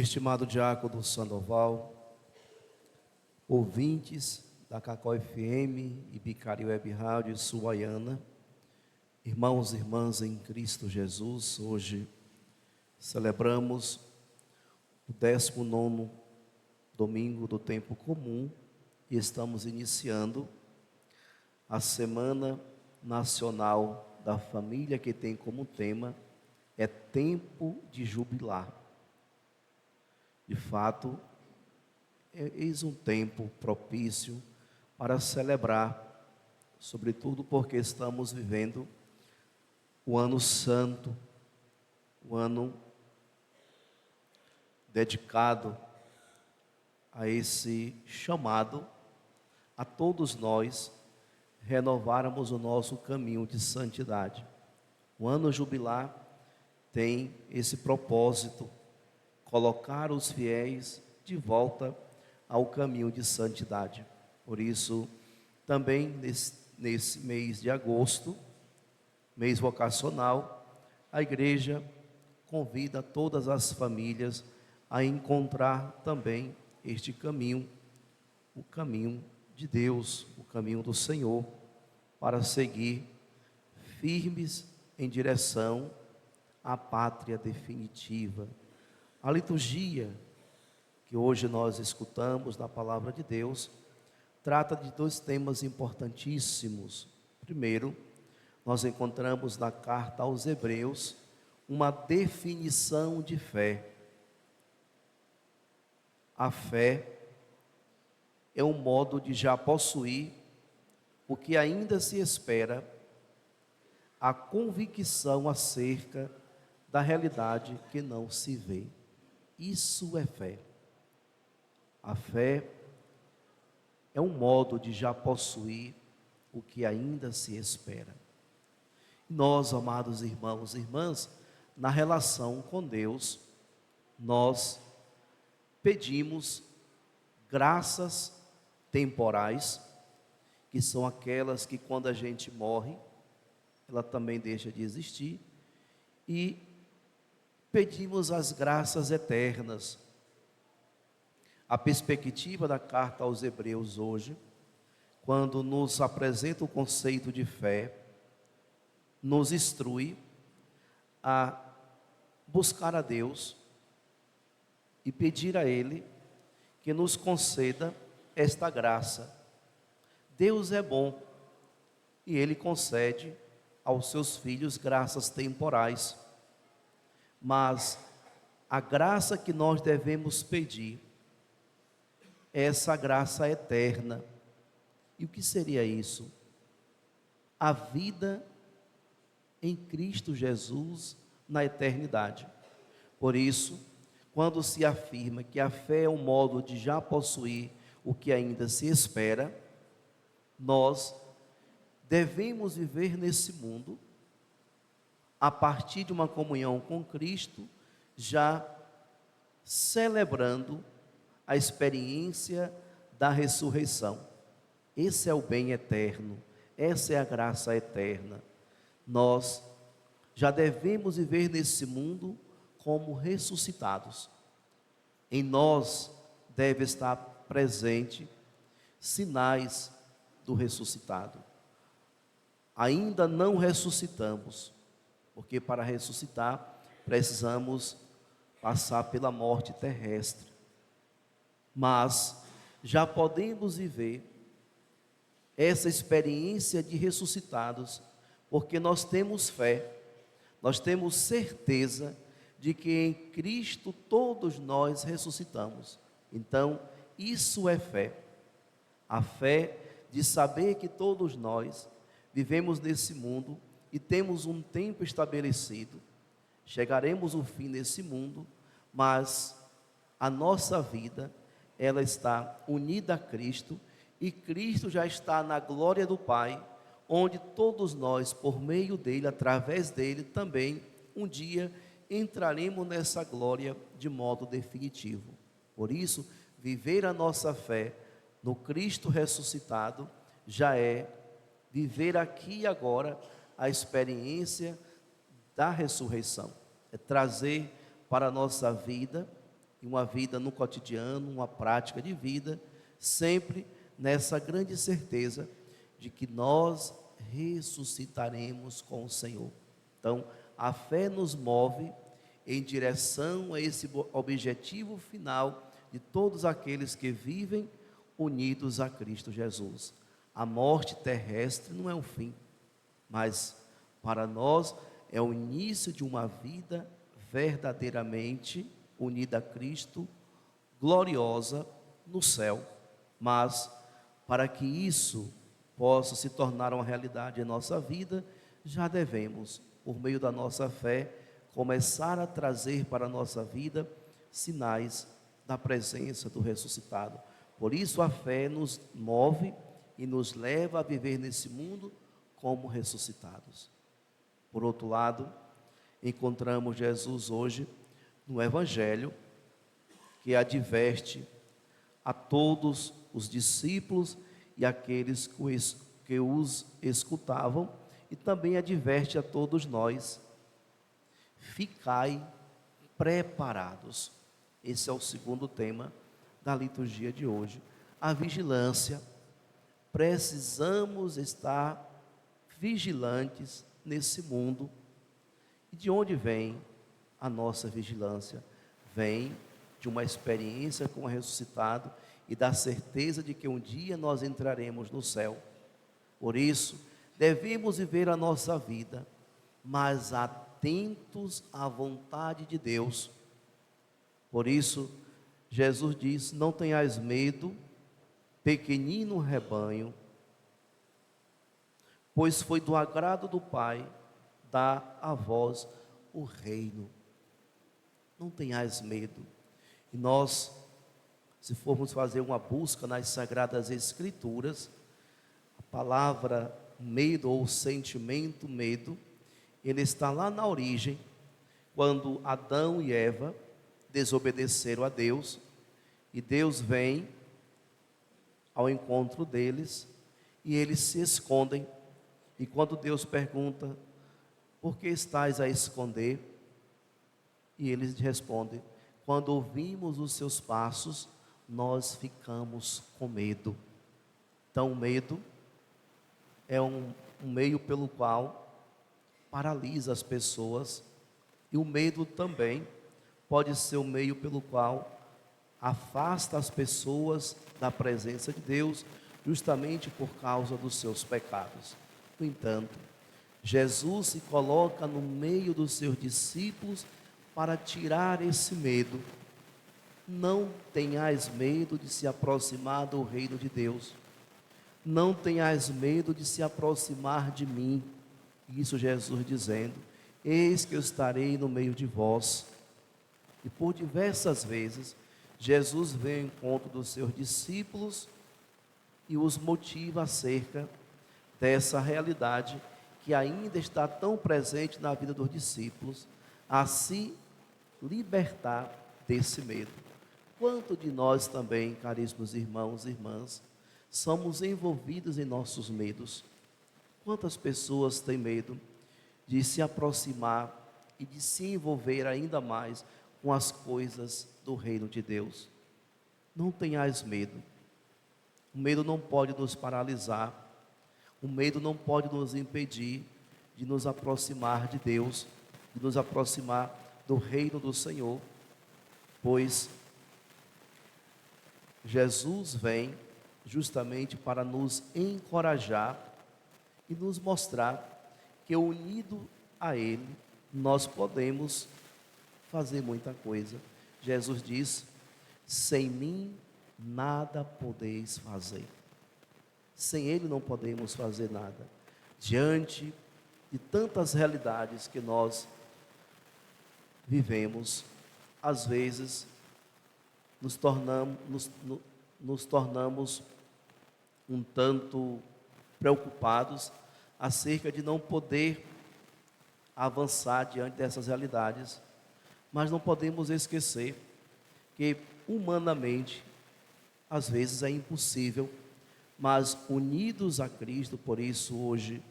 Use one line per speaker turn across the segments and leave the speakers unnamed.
Estimado diácono Sandoval, ouvintes da Cacau FM e Bicari Web Rádio Suaiana, irmãos e irmãs em Cristo Jesus, hoje celebramos o 19º domingo do tempo comum e estamos iniciando a Semana Nacional da Família, que tem como tema tempo de jubilar. De fato, eis um tempo propício para celebrar, sobretudo porque estamos vivendo o ano santo, o ano dedicado a esse chamado a todos nós renovarmos o nosso caminho de santidade. O ano jubilar tem esse propósito: colocar os fiéis de volta ao caminho de santidade. Por isso, também nesse mês de agosto, mês vocacional, a igreja convida todas as famílias a encontrar também este caminho, o caminho de Deus, o caminho do Senhor, para seguir firmes em direção à pátria definitiva. A liturgia que hoje nós escutamos da palavra de Deus trata de dois temas importantíssimos. Primeiro, nós encontramos na carta aos Hebreus uma definição de fé. A fé é um modo de já possuir o que ainda se espera, a convicção acerca da realidade que não se vê. Isso é fé. A fé é um modo de já possuir o que ainda se espera. Nós, amados irmãos e irmãs, na relação com Deus, nós pedimos graças temporais, que são aquelas que quando a gente morre, ela também deixa de existir, e pedimos as graças eternas. A perspectiva da carta aos Hebreus hoje, quando nos apresenta o conceito de fé, nos instrui a buscar a Deus e pedir a Ele que nos conceda esta graça. Deus é bom e Ele concede aos seus filhos graças temporais, mas a graça que nós devemos pedir é essa graça eterna. E o que seria isso? A vida em Cristo Jesus na eternidade. Por isso, quando se afirma que a fé é um modo de já possuir o que ainda se espera, nós devemos viver nesse mundo a partir de uma comunhão com Cristo, já celebrando a experiência da ressurreição. Esse é o bem eterno, essa é a graça eterna. Nós já devemos viver nesse mundo como ressuscitados. Em nós deve estar presente sinais do ressuscitado. Ainda não ressuscitamos, porque para ressuscitar precisamos passar pela morte terrestre. Mas já podemos viver essa experiência de ressuscitados, porque nós temos fé, nós temos certeza de que em Cristo todos nós ressuscitamos. Então, isso é fé. A fé de saber que todos nós vivemos nesse mundo e temos um tempo estabelecido. Chegaremos ao fim desse mundo, mas a nossa vida, ela está unida a Cristo, e Cristo já está na glória do Pai, onde todos nós, por meio dele, através dele, também um dia entraremos nessa glória de modo definitivo. Por isso, viver a nossa fé no Cristo ressuscitado já é viver aqui e agora a experiência da ressurreição. É trazer para a nossa vida e uma vida no cotidiano, uma prática de vida, sempre nessa grande certeza de que nós ressuscitaremos com o Senhor. Então, a fé nos move em direção a esse objetivo final de todos aqueles que vivem unidos a Cristo Jesus. A morte terrestre não é o fim, mas para nós é o início de uma vida verdadeiramente unida a Cristo, gloriosa no céu. Mas para que isso possa se tornar uma realidade em nossa vida, já devemos, por meio da nossa fé, começar a trazer para a nossa vida sinais da presença do ressuscitado. Por isso a fé nos move e nos leva a viver nesse mundo como ressuscitados. Por outro lado, encontramos Jesus hoje no Evangelho, que adverte a todos os discípulos e aqueles que os escutavam, e também adverte a todos nós: ficai preparados. Esse é o segundo tema da liturgia de hoje, a vigilância. Precisamos estar vigilantes nesse mundo. E de onde vem a nossa vigilância? Vem de uma experiência com o ressuscitado e da certeza de que um dia nós entraremos no céu. Por isso, devemos viver a nossa vida, mas atentos à vontade de Deus. Por isso, Jesus diz: não tenhais medo, pequenino rebanho, pois foi do agrado do Pai dar a vós o reino. Não tenhais medo. E nós, se formos fazer uma busca nas Sagradas Escrituras, a palavra medo ou sentimento medo, ele está lá na origem, quando Adão e Eva desobedeceram a Deus, e Deus vem ao encontro deles, e eles se escondem. E quando Deus pergunta: por que estais a esconder? E eles respondem: quando ouvimos os seus passos, nós ficamos com medo. Então, o medo é um meio pelo qual paralisa as pessoas, e o medo também pode ser o meio pelo qual afasta as pessoas da presença de Deus, justamente por causa dos seus pecados. No entanto, Jesus se coloca no meio dos seus discípulos para tirar esse medo. Não tenhais medo de se aproximar do reino de Deus. Não tenhais medo de se aproximar de mim. Isso Jesus dizendo: eis que eu estarei no meio de vós. E por diversas vezes, Jesus vem ao encontro dos seus discípulos e os motiva acerca dessa realidade que ainda está tão presente na vida dos discípulos, a se libertar desse medo. Quanto de nós também, caríssimos irmãos e irmãs, somos envolvidos em nossos medos? Quantas pessoas têm medo de se aproximar e de se envolver ainda mais com as coisas do reino de Deus? Não tenhais medo. O medo não pode nos paralisar. O medo não pode nos impedir de nos aproximar de Deus, de nos aproximar do reino do Senhor, pois Jesus vem justamente para nos encorajar e nos mostrar que, unido a Ele, nós podemos fazer muita coisa. Jesus diz: sem mim nada podeis fazer. Sem Ele não podemos fazer nada. Diante de tantas realidades que nós vivemos, às vezes nos tornamos um tanto preocupados acerca de não poder avançar diante dessas realidades, mas não podemos esquecer que humanamente às vezes é impossível, mas unidos a Cristo. Por isso hoje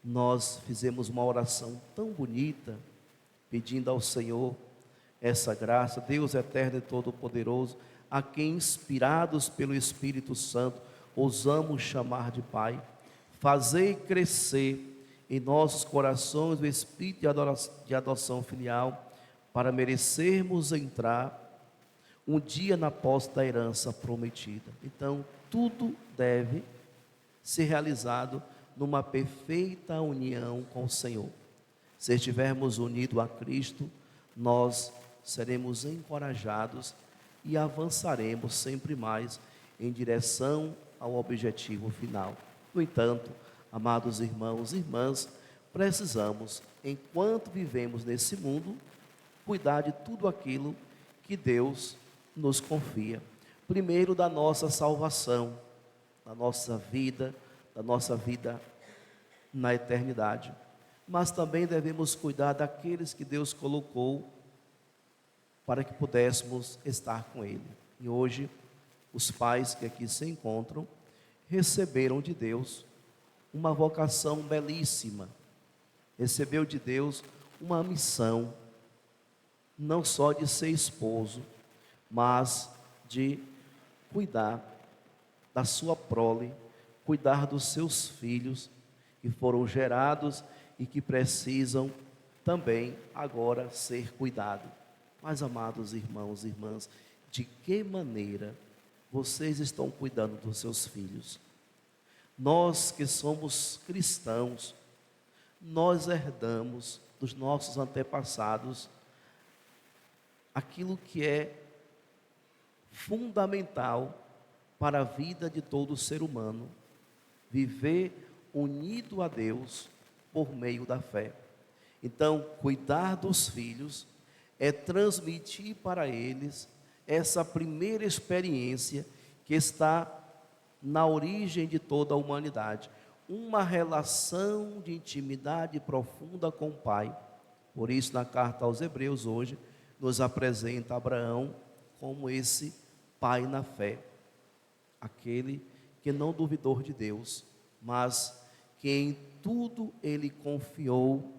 nós fizemos uma oração tão bonita, pedindo ao Senhor essa graça. Deus eterno e todo-poderoso, a quem, inspirados pelo Espírito Santo, ousamos chamar de Pai, fazei crescer em nossos corações o espírito de adoção filial, para merecermos entrar um dia na posse da herança prometida. Então, tudo deve ser realizado numa perfeita união com o Senhor. Se estivermos unidos a Cristo, nós seremos encorajados e avançaremos sempre mais em direção ao objetivo final. No entanto, amados irmãos e irmãs, precisamos, enquanto vivemos nesse mundo, cuidar de tudo aquilo que Deus nos confia. Primeiro, da nossa salvação, da nossa vida na eternidade. Mas também devemos cuidar daqueles que Deus colocou para que pudéssemos estar com Ele. E hoje, os pais que aqui se encontram receberam de Deus uma vocação belíssima. Recebeu de Deus uma missão, não só de ser esposo, mas de cuidar da sua prole, cuidar dos seus filhos que foram gerados e que precisam também agora ser cuidados. Mas, amados irmãos e irmãs, de que maneira vocês estão cuidando dos seus filhos? Nós que somos cristãos, nós herdamos dos nossos antepassados aquilo que é fundamental para a vida de todo ser humano: viver unido a Deus por meio da fé. Então, cuidar dos filhos é transmitir para eles essa primeira experiência que está na origem de toda a humanidade, uma relação de intimidade profunda com o Pai. Por isso, na carta aos Hebreus hoje, nos apresenta Abraão como esse pai na fé, aquele que não duvidou de Deus, mas que em tudo ele confiou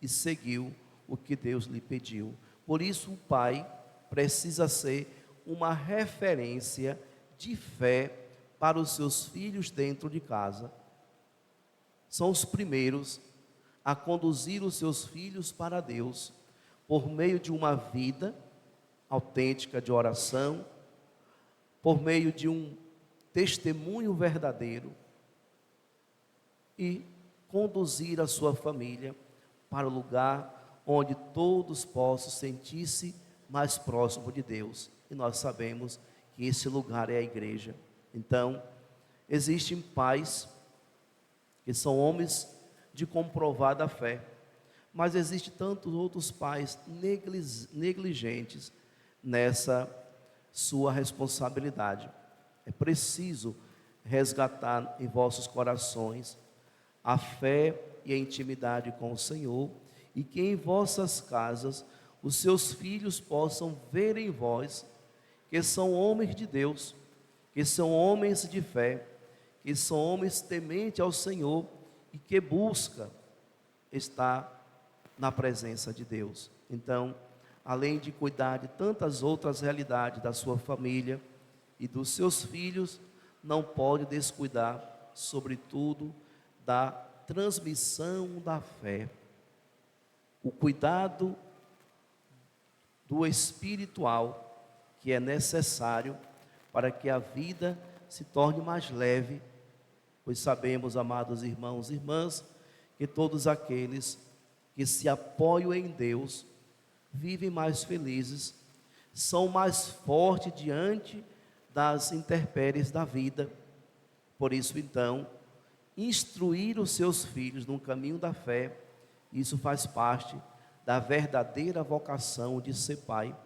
e seguiu o que Deus lhe pediu. Por isso, o pai precisa ser uma referência de fé para os seus filhos dentro de casa. São os primeiros a conduzir os seus filhos para Deus, por meio de uma vida autêntica de oração, por meio de um testemunho verdadeiro, e conduzir a sua família para o lugar onde todos possam sentir-se mais próximo de Deus. E nós sabemos que esse lugar é a igreja. Então, existem pais que são homens de comprovada fé, mas existem tantos outros pais negligentes nessa sua responsabilidade. É preciso resgatar em vossos corações a fé e a intimidade com o Senhor, e que em vossas casas os seus filhos possam ver em vós que são homens de Deus, que são homens de fé, que são homens tementes ao Senhor e que busca estar na presença de Deus. Então, além de cuidar de tantas outras realidades da sua família e dos seus filhos, não pode descuidar, sobretudo, da transmissão da fé, o cuidado do espiritual que é necessário para que a vida se torne mais leve, pois sabemos, amados irmãos e irmãs, que todos aqueles que se apoiam em Deus vivem mais felizes, são mais fortes diante das intempéries da vida. Por isso, então, instruir os seus filhos no caminho da fé, isso faz parte da verdadeira vocação de ser pai,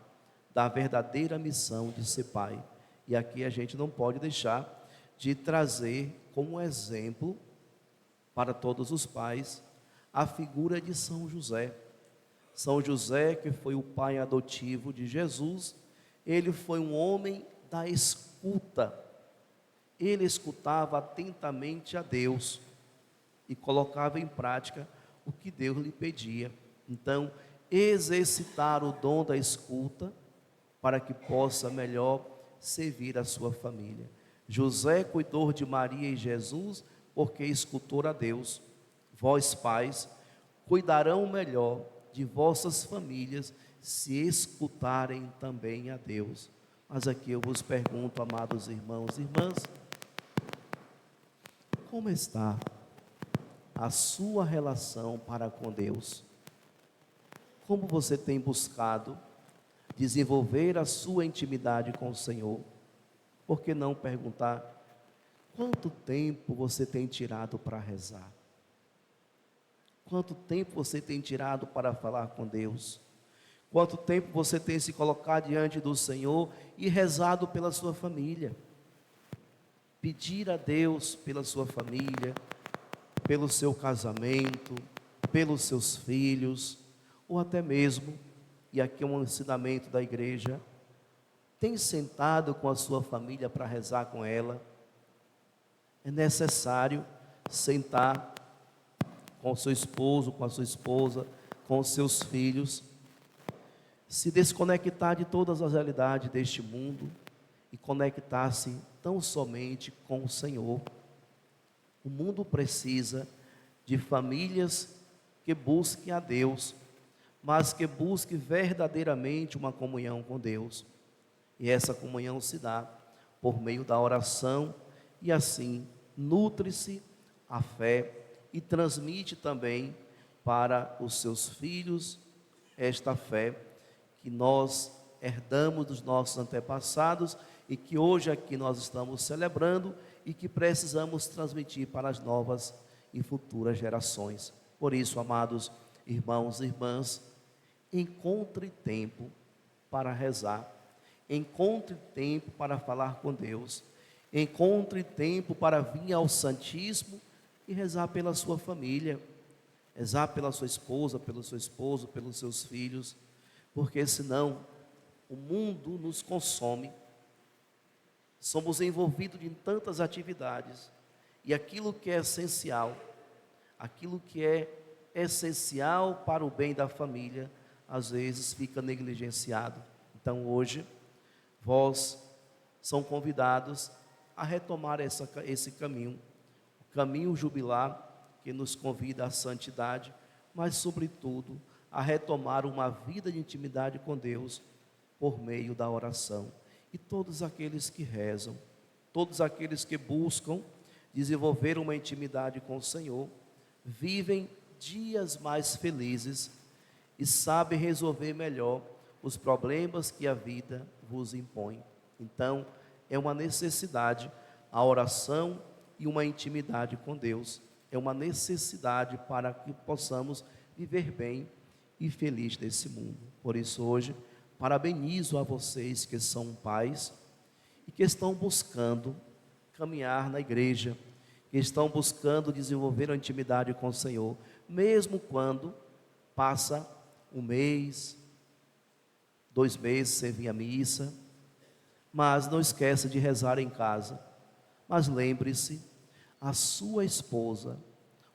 da verdadeira missão de ser pai. E aqui a gente não pode deixar de trazer como exemplo para todos os pais a figura de São José. São José, que foi o pai adotivo de Jesus, ele foi um homem da escuta. Ele escutava atentamente a Deus e colocava em prática o que Deus lhe pedia. Então, exercitar o dom da escuta para que possa melhor servir a sua família. José cuidou de Maria e Jesus porque escutou a Deus. Vós, pais, cuidarão melhor de vossas famílias se escutarem também a Deus. Mas aqui eu vos pergunto, amados irmãos e irmãs, como está a sua relação para com Deus? Como você tem buscado desenvolver a sua intimidade com o Senhor? Por que não perguntar quanto tempo você tem tirado para rezar? Quanto tempo você tem tirado para falar com Deus? Quanto tempo você tem se colocado diante do Senhor e rezado pela sua família? Pedir a Deus pela sua família, pelo seu casamento, pelos seus filhos, ou até mesmo, e aqui é um ensinamento da igreja, tem sentado com a sua família para rezar com ela? É necessário sentar com o seu esposo, com a sua esposa, com os seus filhos, se desconectar de todas as realidades deste mundo e conectar-se tão somente com o Senhor. O mundo precisa de famílias que busquem a Deus, mas que busquem verdadeiramente uma comunhão com Deus. E essa comunhão se dá por meio da oração, e assim nutre-se a fé e transmite também para os seus filhos esta fé que nós herdamos dos nossos antepassados e que hoje aqui nós estamos celebrando e que precisamos transmitir para as novas e futuras gerações. Por isso, amados irmãos e irmãs, encontre tempo para rezar, encontre tempo para falar com Deus, encontre tempo para vir ao Santíssimo e rezar pela sua família, rezar pela sua esposa, pelo seu esposo, pelos seus filhos, porque senão o mundo nos consome. Somos envolvidos em tantas atividades e aquilo que é essencial, para o bem da família, às vezes fica negligenciado. Então hoje, vós são convidados a retomar esse caminho, o caminho jubilar que nos convida à santidade, mas sobretudo a retomar uma vida de intimidade com Deus por meio da oração. E todos aqueles que rezam, todos aqueles que buscam desenvolver uma intimidade com o Senhor, vivem dias mais felizes e sabem resolver melhor os problemas que a vida vos impõe. Então, é uma necessidade a oração e uma intimidade com Deus. É uma necessidade para que possamos viver bem e feliz nesse mundo. Por isso hoje, parabenizo a vocês que são pais e que estão buscando caminhar na igreja, que estão buscando desenvolver a intimidade com o Senhor, mesmo quando passa um mês, 2 meses sem vir à missa, mas não esqueça de rezar em casa. Mas lembre-se, a sua esposa,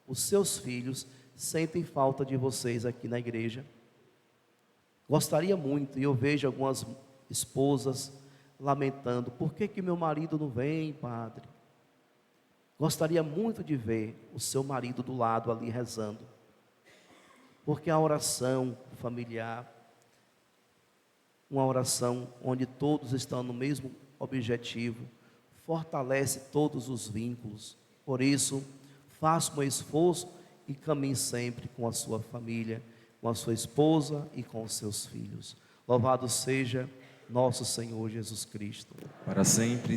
os seus filhos sentem falta de vocês aqui na igreja. Gostaria muito, e eu vejo algumas esposas lamentando: por que meu marido não vem, padre? Gostaria muito de ver o seu marido do lado ali rezando, porque a oração familiar, uma oração onde todos estão no mesmo objetivo, fortalece todos os vínculos. Por isso, faça um esforço e caminhe sempre com a sua família, com a sua esposa e com os seus filhos. Louvado seja nosso Senhor Jesus Cristo.
Para sempre.